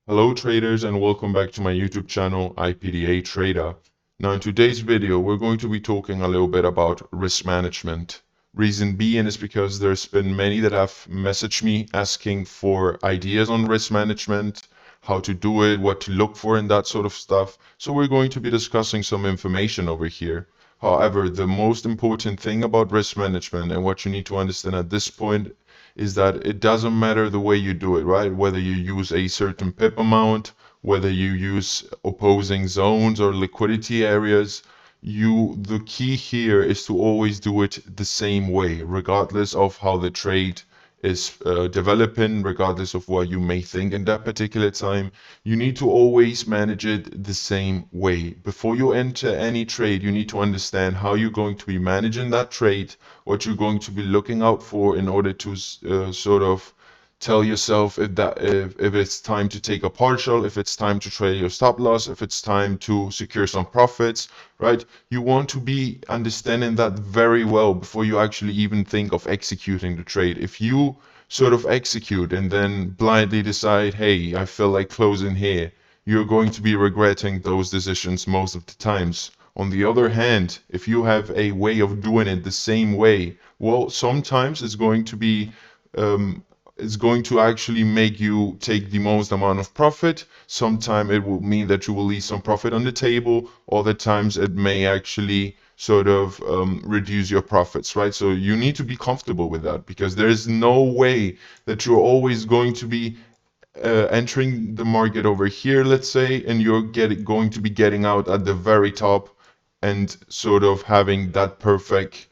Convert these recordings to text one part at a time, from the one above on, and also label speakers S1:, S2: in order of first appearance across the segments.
S1: Hello traders and welcome back to my YouTube channel IPDATrader. Now in today's video we're going to be talking a little bit about risk management. Reason being is because there's been many that have messaged me asking for ideas on risk management, how to do it, what to look for and that sort of stuff. So we're going to be discussing some information over here. However, the most important thing about risk management and what you need to understand at this point is that it doesn't matter the way you do it, right? Whether you use a certain pip amount, whether you use opposing zones or liquidity areas, the key here is to always do it the same way, regardless of how the trade is developing, regardless of what you may think in that particular time. You need to always manage it the same way. Before you enter any trade, you need to understand how you're going to be managing that trade, what you're going to be looking out for in order to sort of tell yourself if it's time to take a partial, if it's time to trade your stop loss, if it's time to secure some profits, right? You want to be understanding that very well before you actually even think of executing the trade. If you sort of execute and then blindly decide, hey, I feel like closing here, you're going to be regretting those decisions most of the times. On the other hand, if you have a way of doing it the same way, well, sometimes it's going to actually make you take the most amount of profit. Sometimes it will mean that you will leave some profit on the table. Other times it may actually sort of reduce your profits, right? So you need to be comfortable with that because there is no way that you're always going to be entering the market over here, let's say, and you're going to be getting out at the very top and sort of having that perfect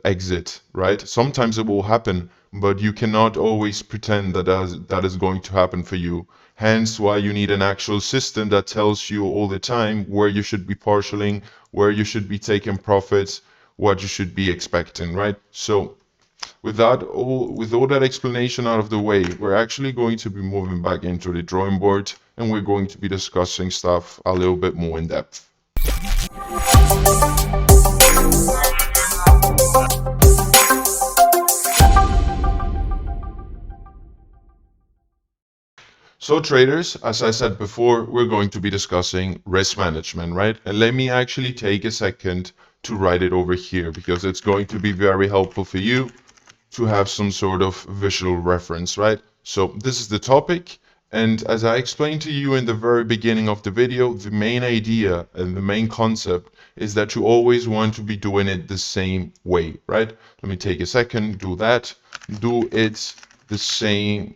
S1: exit, right? Sometimes it will happen, but you cannot always pretend that that is going to happen for you. Hence why you need an actual system that tells you all the time where you should be partialing, where you should be taking profits, what you should be expecting, right? So with all that explanation out of the way, we're actually going to be moving back into the drawing board and we're going to be discussing stuff a little bit more in depth. So traders, as I said before, we're going to be discussing risk management, right? And let me actually take a second to write it over here because it's going to be very helpful for you to have some sort of visual reference, right? So this is the topic. And as I explained to you in the very beginning of the video, the main idea and the main concept is that you always want to be doing it the same way, right? Let me take a second, do that, do it the same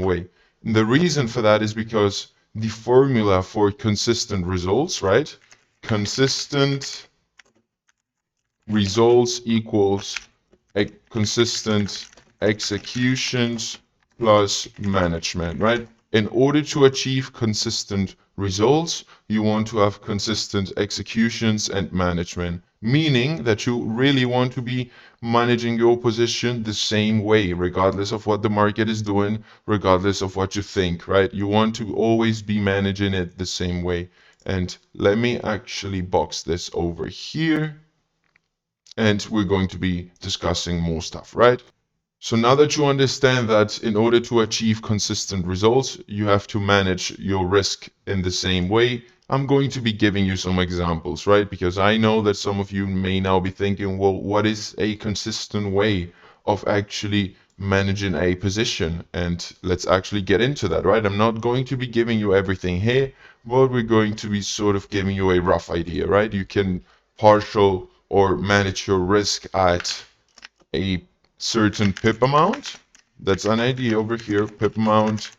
S1: way. And the reason for that is because the formula for consistent results, right? Consistent results equals consistent executions plus management, right? In order to achieve consistent results, you want to have consistent executions and management, meaning that you really want to be managing your position the same way, regardless of what the market is doing, regardless of what you think, right? You want to always be managing it the same way. And let me actually box this over here. And we're going to be discussing more stuff, right? So now that you understand that in order to achieve consistent results, you have to manage your risk in the same way, I'm going to be giving you some examples, right? Because I know that some of you may now be thinking, well, what is a consistent way of actually managing a position? And let's actually get into that, right? I'm not going to be giving you everything here, but we're going to be sort of giving you a rough idea, right? You can partial or manage your risk at a certain pip amount. That's an idea over here. Pip amount,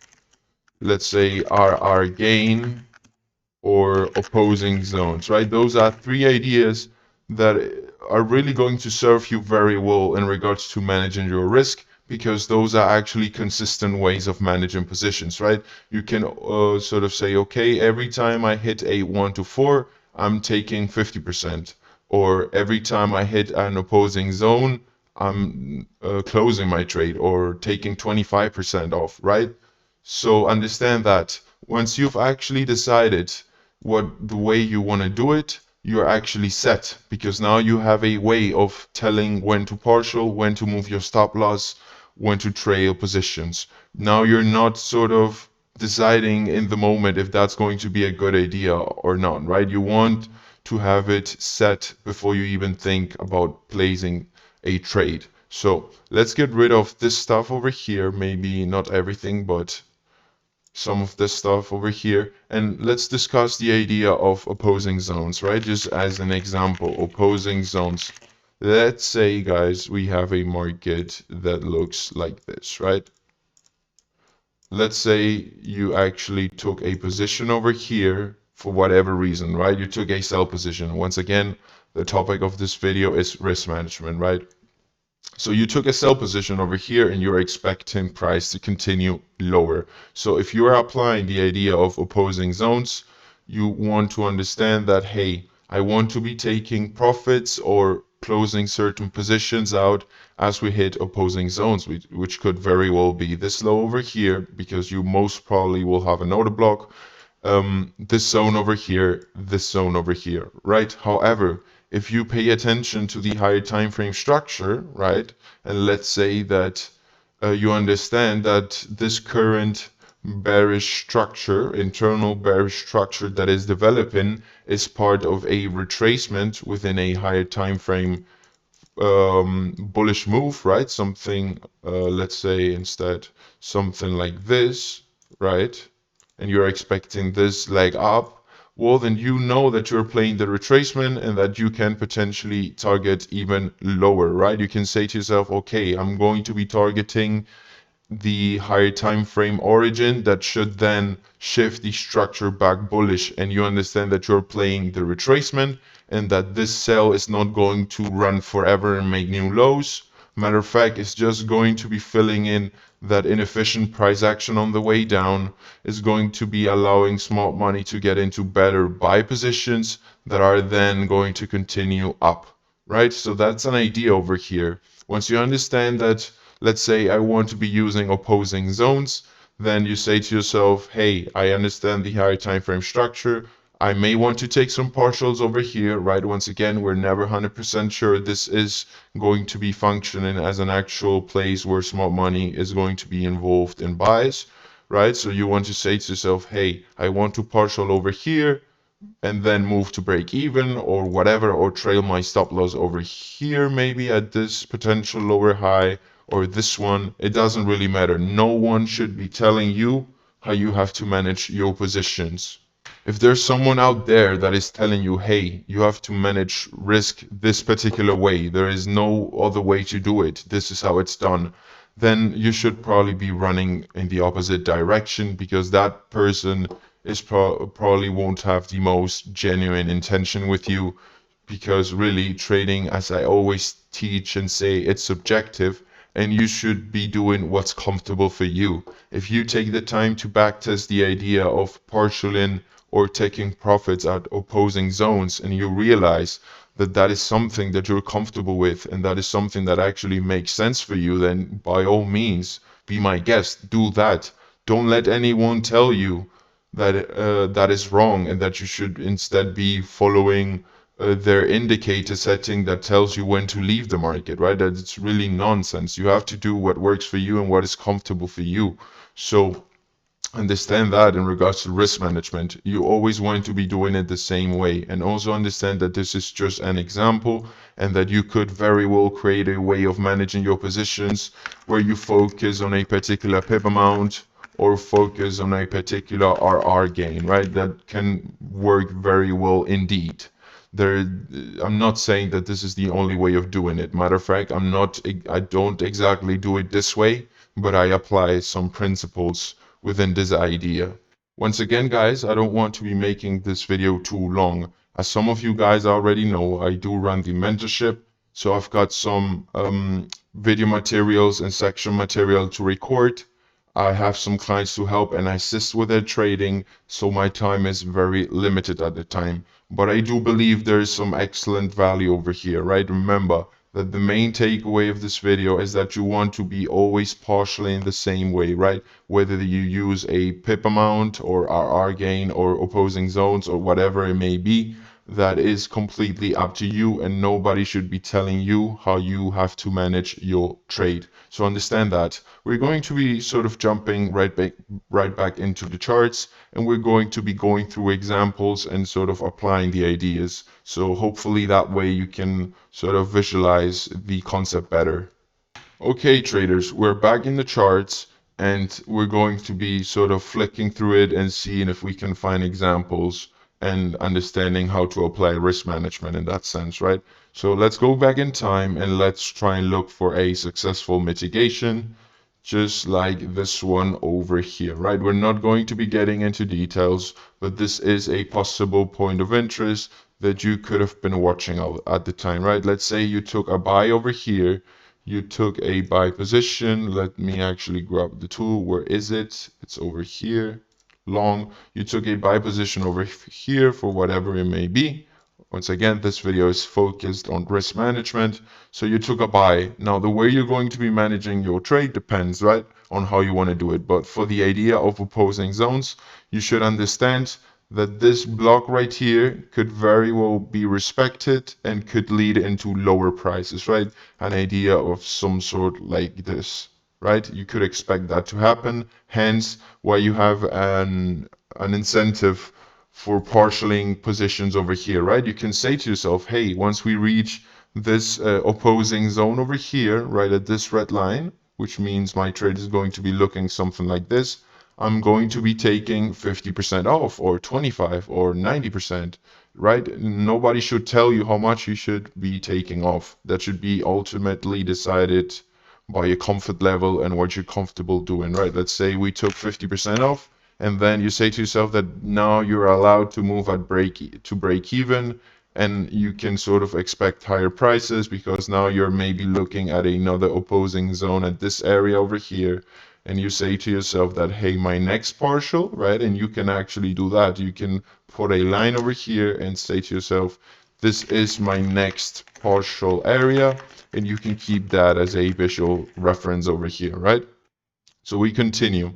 S1: let's say RR gain or opposing zones, right? Those are three ideas that are really going to serve you very well in regards to managing your risk, because those are actually consistent ways of managing positions, right? You can sort of say, okay, every time I hit a 1 to 4, I'm taking 50%. Or every time I hit an opposing zone, I'm closing my trade or taking 25% off, right? So understand that once you've actually decided what the way you want to do it, you're actually set, because now you have a way of telling when to partial, when to move your stop loss, when to trail positions. Now you're not sort of deciding in the moment if that's going to be a good idea or not, right? You want to have it set before you even think about placing a trade. So let's get rid of this stuff over here, maybe not everything, but some of this stuff over here, and let's discuss the idea of opposing zones, right? Just as an example, opposing zones. Let's say, guys, we have a market that looks like this, right? Let's say you actually took a position over here for whatever reason, right? You took a sell position. Once again, the topic of this video is risk management, right? So you took a sell position over here and you're expecting price to continue lower. So if you are applying the idea of opposing zones, you want to understand that, hey, I want to be taking profits or closing certain positions out as we hit opposing zones, which could very well be this low over here, because you most probably will have an order block, this zone over here, this zone over here, right? However, if you pay attention to the higher time frame structure, right, and let's say that you understand that this current bearish structure, internal bearish structure that is developing, is part of a retracement within a higher time frame bullish move, right? Something, let's say instead something like this, right? And you're expecting this leg up, well, then you know that you're playing the retracement and that you can potentially target even lower, right? You can say to yourself, okay, I'm going to be targeting the higher time frame origin that should then shift the structure back bullish, and you understand that you're playing the retracement and that this sell is not going to run forever and make new lows. Matter of fact, it's just going to be filling in that inefficient price action on the way down, is going to be allowing smart money to get into better buy positions that are then going to continue up, right? So that's an idea over here. Once you understand that, let's say I want to be using opposing zones, then you say to yourself, hey, I understand the higher time frame structure. I may want to take some partials over here, right? Once again, we're never 100% sure this is going to be functioning as an actual place where smart money is going to be involved in buys, right? So you want to say to yourself, hey, I want to partial over here and then move to break even or whatever, or trail my stop loss over here, maybe at this potential lower high, or this one. It doesn't really matter. No one should be telling you how you have to manage your positions. If there's someone out there that is telling you, hey, you have to manage risk this particular way, there is no other way to do it, this is how it's done, then you should probably be running in the opposite direction, because that person is probably won't have the most genuine intention with you, because really trading, as I always teach and say, it's subjective, and you should be doing what's comfortable for you. If you take the time to backtest the idea of partialing or taking profits at opposing zones, and you realize that that is something that you're comfortable with and that is something that actually makes sense for you, then by all means, be my guest, do that. Don't let anyone tell you that that is wrong and that you should instead be following their indicator setting that tells you when to leave the market, right? That it's really nonsense. You have to do what works for you and what is comfortable for you. So understand that in regards to risk management, you always want to be doing it the same way, and also understand that this is just an example and that you could very well create a way of managing your positions where you focus on a particular pip amount or focus on a particular RR gain, right? That can work very well indeed. I'm not saying that this is the only way of doing it. Matter of fact, I don't exactly do it this way, but I apply some principles within this idea. Once again, guys, I don't want to be making this video too long. As some of you guys already know, I do run the mentorship, so I've got some video materials and section material to record. I have some clients to help and assist with their trading, so my time is very limited at the time. But I do believe there is some excellent value over here, right? Remember that the main takeaway of this video is that you want to be always partially in the same way, right? Whether you use a pip amount or RR gain or opposing zones or whatever it may be, that is completely up to you, and nobody should be telling you how you have to manage your trade. So understand that. We're going to be sort of jumping right back into the charts, and we're going to be going through examples and sort of applying the ideas. So hopefully that way you can sort of visualize the concept better. Okay, traders, we're back in the charts, and we're going to be sort of flicking through it and seeing if we can find examples and understanding how to apply risk management in that sense, right? So let's go back in time and let's try and look for a successful mitigation, just like this one over here, right? We're not going to be getting into details, but this is a possible point of interest that you could have been watching at the time, right? Let's say you took a buy over here, you took a buy position. Let me actually grab the tool. Where is it? It's over here. Long. You took a buy position over here for whatever it may be. Once again, this video is focused on risk management. So you took a buy. Now, the way you're going to be managing your trade depends, right, on how you want to do it. But for the idea of opposing zones, you should understand that this block right here could very well be respected and could lead into lower prices, right? An idea of some sort like this, right? You could expect that to happen, hence why you have an incentive for partialing positions over here, right? You can say to yourself, hey, once we reach this opposing zone over here, right at this red line, which means my trade is going to be looking something like this, I'm going to be taking 50% off or 25 or 90%, right? Nobody should tell you how much you should be taking off. That should be ultimately decided by your comfort level and what you're comfortable doing, right? Let's say we took 50% off, and then you say to yourself that now you're allowed to move at break even, and you can sort of expect higher prices because now you're maybe looking at another opposing zone at this area over here, and you say to yourself that, hey, my next partial, right? And you can actually do that. You can put a line over here and say to yourself, this is my next partial area, and you can keep that as a visual reference over here, right? So we continue.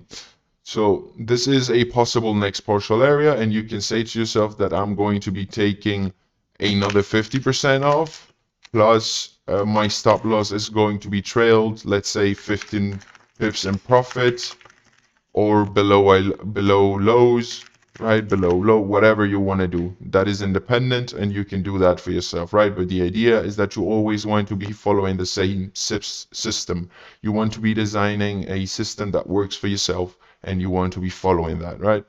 S1: So this is a possible next partial area, and you can say to yourself that I'm going to be taking another 50% off, plus my stop loss is going to be trailed, let's say 15 pips in profit, or below lows, right? Below low, whatever you want to do. That is independent, and you can do that for yourself, right? But the idea is that you always want to be following the same system. You want to be designing a system that works for yourself, and you want to be following that, right?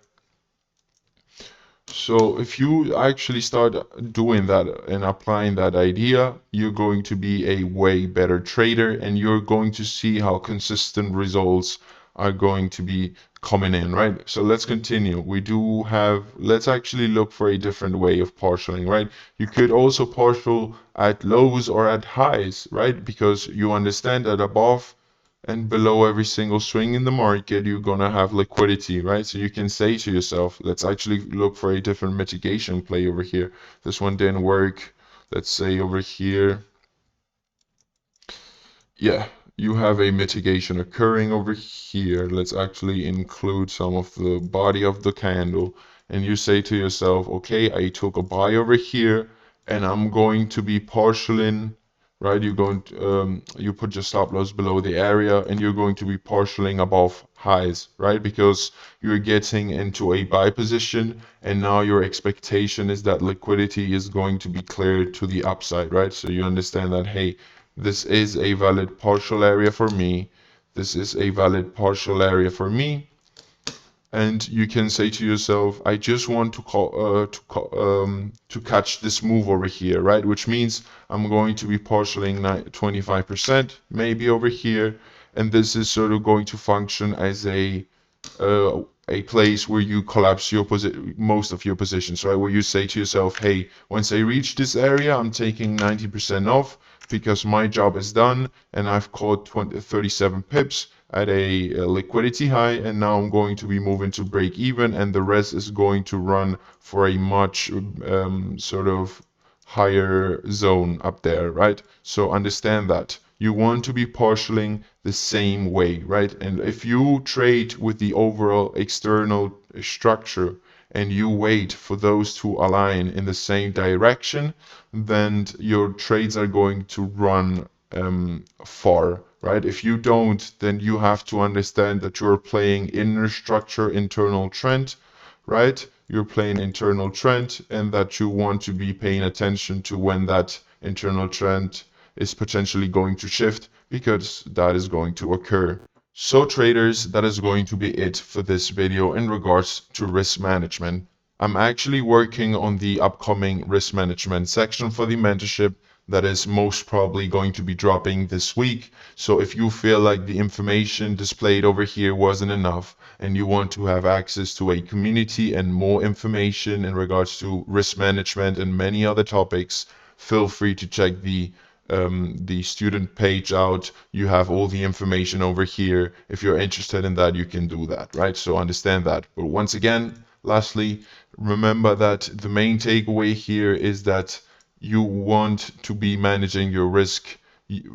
S1: So if you actually start doing that and applying that idea, you're going to be a way better trader, and you're going to see how consistent results are going to be coming in, right? So let's continue. Let's actually look for a different way of partialing, right? You could also partial at lows or at highs, right? Because you understand that above and below every single swing in the market, you're gonna have liquidity, right? So you can say to yourself, let's actually look for a different mitigation play over here. This one didn't work. Let's say over here, yeah, you have a mitigation occurring over here. Let's actually include some of the body of the candle, and you say to yourself, okay, I took a buy over here, and I'm going to be partialing, right? You put your stop loss below the area, and you're going to be partialing above highs, right? Because you're getting into a buy position, and now your expectation is that liquidity is going to be cleared to the upside, right? So you understand that, hey, this is a valid partial area for me. This is a valid partial area for me. And you can say to yourself, I just want to catch this move over here, right? Which means I'm going to be partialing 25% maybe over here, and this is sort of going to function as a place where you collapse most of your positions, right? Where you say to yourself, hey, once I reach this area, I'm taking 90% off because my job is done, and I've caught 37 pips at a liquidity high, and now I'm going to be moving to break even, and the rest is going to run for a much sort of higher zone up there, right? So understand that you want to be partialing the same way, right? And if you trade with the overall external structure and you wait for those to align in the same direction, then your trades are going to run far, right? If you don't, then you have to understand that you're playing inner structure, internal trend, right? You're playing internal trend, and that you want to be paying attention to when that internal trend is potentially going to shift, because that is going to occur. So traders, that is going to be it for this video in regards to risk management. I'm actually working on the upcoming risk management section for the mentorship that is most probably going to be dropping this week. So if you feel like the information displayed over here wasn't enough and you want to have access to a community and more information in regards to risk management and many other topics, feel free to check the student page out. You have all the information over here. If you're interested in that, you can do that, right? So understand that. But once again, lastly, remember that the main takeaway here is that you want to be managing your risk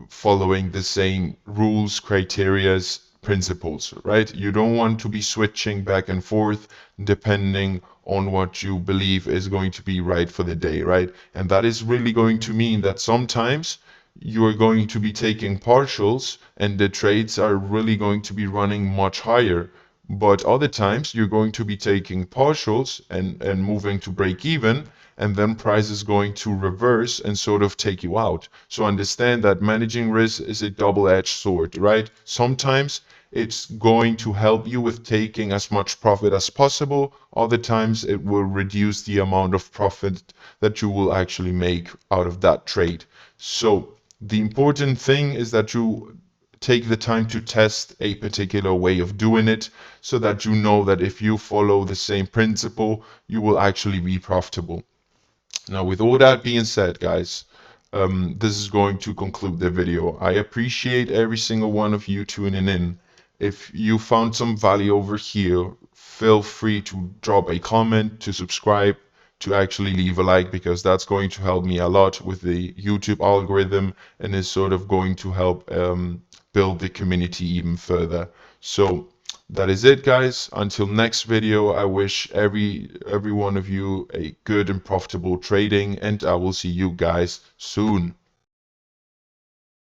S1: following the same rules, criterias, principles, right? You don't want to be switching back and forth depending on what you believe is going to be right for the day, right? And that is really going to mean that sometimes you are going to be taking partials and the trades are really going to be running much higher. But other times you're going to be taking partials and moving to break even, and then price is going to reverse and sort of take you out. So understand that managing risk is a double-edged sword, right? Sometimes it's going to help you with taking as much profit as possible. Other times it will reduce the amount of profit that you will actually make out of that trade. So the important thing is that you take the time to test a particular way of doing it, so that you know that if you follow the same principle, you will actually be profitable. Now, with all that being said, guys, this is going to conclude the video. I appreciate every single one of you tuning in. If you found some value over here, feel free to drop a comment, to subscribe, to actually leave a like, because that's going to help me a lot with the YouTube algorithm and is sort of going to help build the community even further. So that is it, guys. Until next video, I wish every one of you a good and profitable trading, and I will see you guys soon.